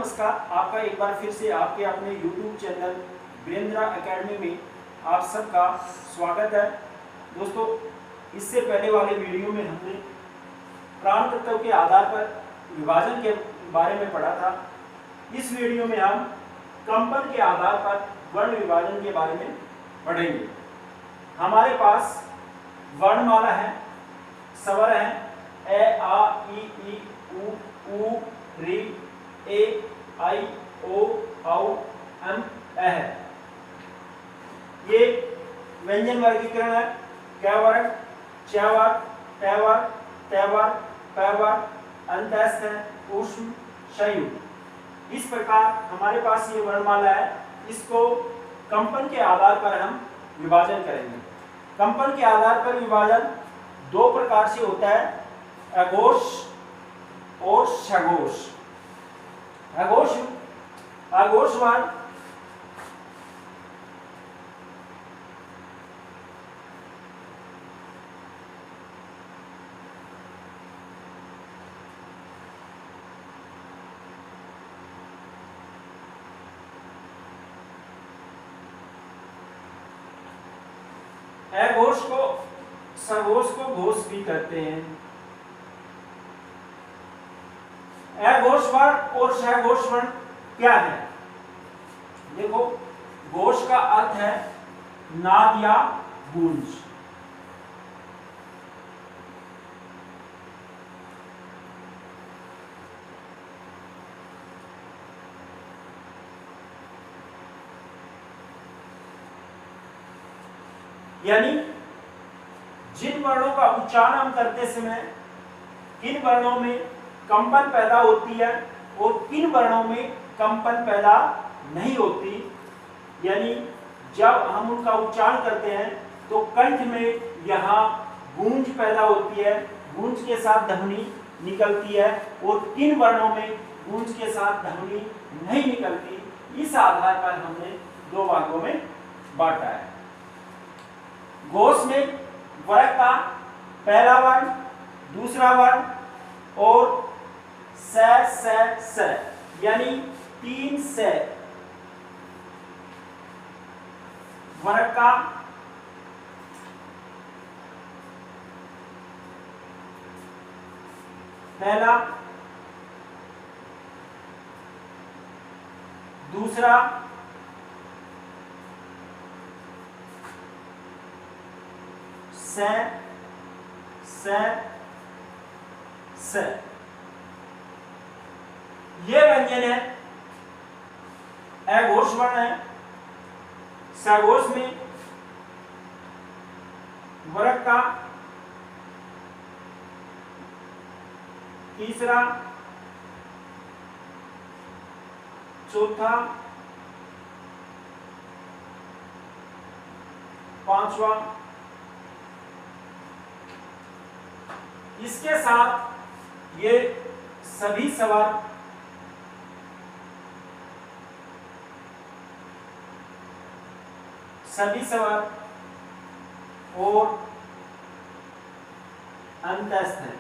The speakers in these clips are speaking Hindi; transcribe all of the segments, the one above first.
नमस्कार। आपका एक बार फिर से आपके अपने YouTube चैनल वीरेंद्र एकेडमी में आप सबका स्वागत है। दोस्तों, इससे पहले वाले वीडियो में हमने प्राण तत्व के आधार पर विभाजन के बारे में पढ़ा था। इस वीडियो में हम कंपन के आधार पर वर्ण विभाजन के बारे में पढ़ेंगे। हमारे पास वर्णमाला है, स्वर है, ए, आ, ई, उ, ऋ, ए, आई, ओ, औ, अम, अ है। ये व्यंजन वर्गीकरण है। क वर्ग, च वर्ग, ट वर्ग, त वर्ग, प वर्ग, अंतस्थ है, ऊष्म, संयुक्त। इस प्रकार हमारे पास ये वर्णमाला है। इसको कंपन के आधार पर हम विभाजन करेंगे। कंपन के आधार पर विभाजन दो प्रकार से होता है, अघोष और सघोष। अघोष वर्ण अघोष को सघोष को घोष भी कहते हैं। अघोष वर्ण और सघोष वर्ण क्या है? देखो, घोष का अर्थ है नाद या गूंज। यानी जिन वर्णों का उच्चारण हम करते समय किन वर्णों में कंपन पैदा होती है और किन वर्णों में कंपन पैदा नहीं होती। यानी जब हम उनका उच्चारण करते हैं तो कंठ में यहाँ गूंज पैदा होती है, गूंज के साथ ध्वनि निकलती है, और किन वर्णों में गूंज के साथ ध्वनि नहीं निकलती। इस आधार पर हमने दो भागों में बांटा है। घोष में वर्ग का पहला वर्ण, दूसरा वर्ण और स यानी 3 से वर्ग का पहला, दूसरा, से ये व्यंजन है, अघोष वर्ण है। सघोष में वर्ग का तीसरा, चौथा, पांचवा, इसके साथ ये सभी स्वर और अंतस्थ है।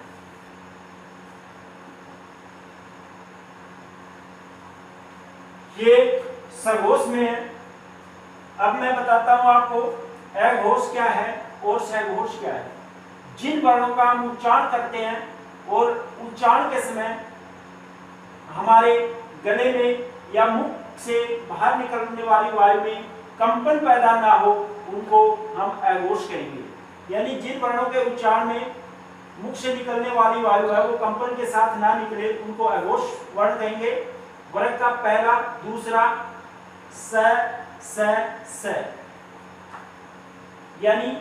ये सघोष में है। अब मैं बताता हूं आपको अघोष क्या है और सघोष क्या है। जिन वर्णों का हम उच्चारण करते हैं और उच्चारण के समय हमारे गले में या मुख से बाहर निकलने वाली वायु में कंपन पैदा ना हो, उनको हम अघोष कहेंगे। यानी जिन वर्णों के उच्चारण में मुख से निकलने वाली वायु है वो कंपन के साथ ना निकले, उनको अघोष वर्ण कहेंगे। वर्ग का पहला, दूसरा, स यानी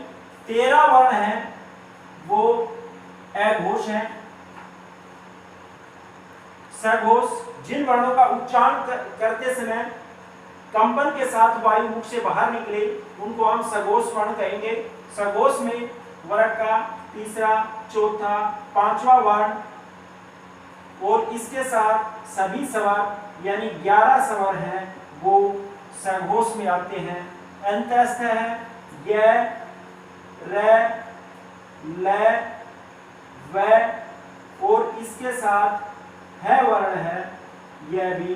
13 वर्ण है वो अघोष है। सघोष जिन वर्णों का उच्चारण करते समय कंपन के साथ वायु मुख से बाहर निकले, उनको हम सघोष वर्ण कहेंगे। सघोष में वर्ग का तीसरा, चौथा, पांचवा वर्ण और इसके साथ सभी स्वर यानी 11 स्वर हैं वो सघोष में आते हैं। अंतस्थ है य, र, ल, व और इसके साथ है वर्ण है यह भी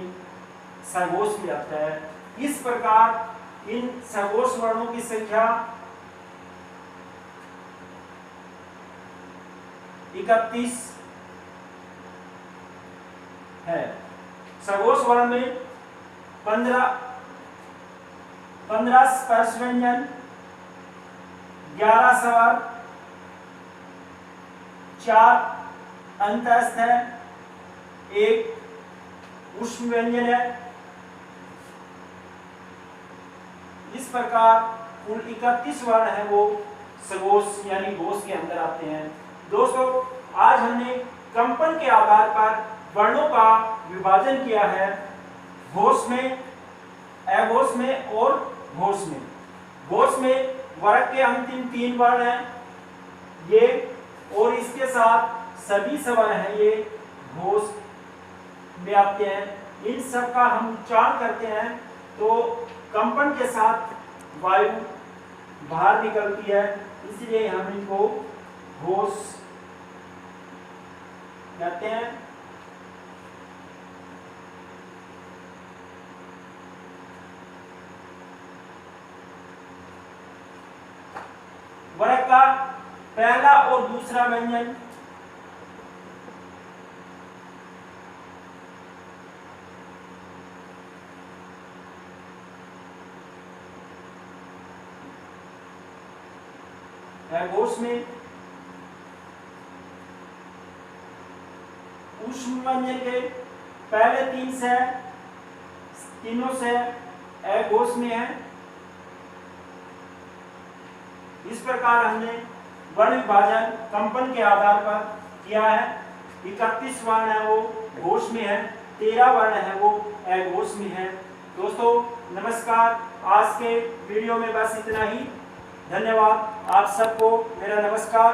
सघोष में आता है। इस प्रकार इन सघोष वर्णों की संख्या 31 है। सघोष वर्ण में 15 स्पर्श व्यंजन, 11 स्वर, 4 अंतस्थ है, 1 ऊष्म व्यंजन है। इस प्रकार कुल 31 वर्ण है वो सघोष यानी घोष के अंदर आते हैं। दोस्तों, आज हमने कंपन के आधार पर वर्णों का विभाजन किया है, घोष में, अघोष में और घोष में। घोष में वर्ग के अंतिम 3 वर्ण हैं ये, और इसके साथ सभी स्वर हैं ये घोष में आते हैं। इन सब का हम उच्चारण करते हैं तो कंपन के साथ वायु बाहर निकलती है, इसलिए हम इनको घोष कहते हैं। वर्ग का पहला और दूसरा व्यंजन घोष में ऊष्म व्यंजन के पहले 3 से तीनों से अघोष में है। इस प्रकार हमने वर्ण विभाजन कंपन के आधार पर किया है। 31 वर्ण है वो घोष में है, 13 वर्ण है वो अघोष में है। दोस्तों नमस्कार, आज के वीडियो में बस इतना ही। धन्यवाद, आप सबको मेरा नमस्कार।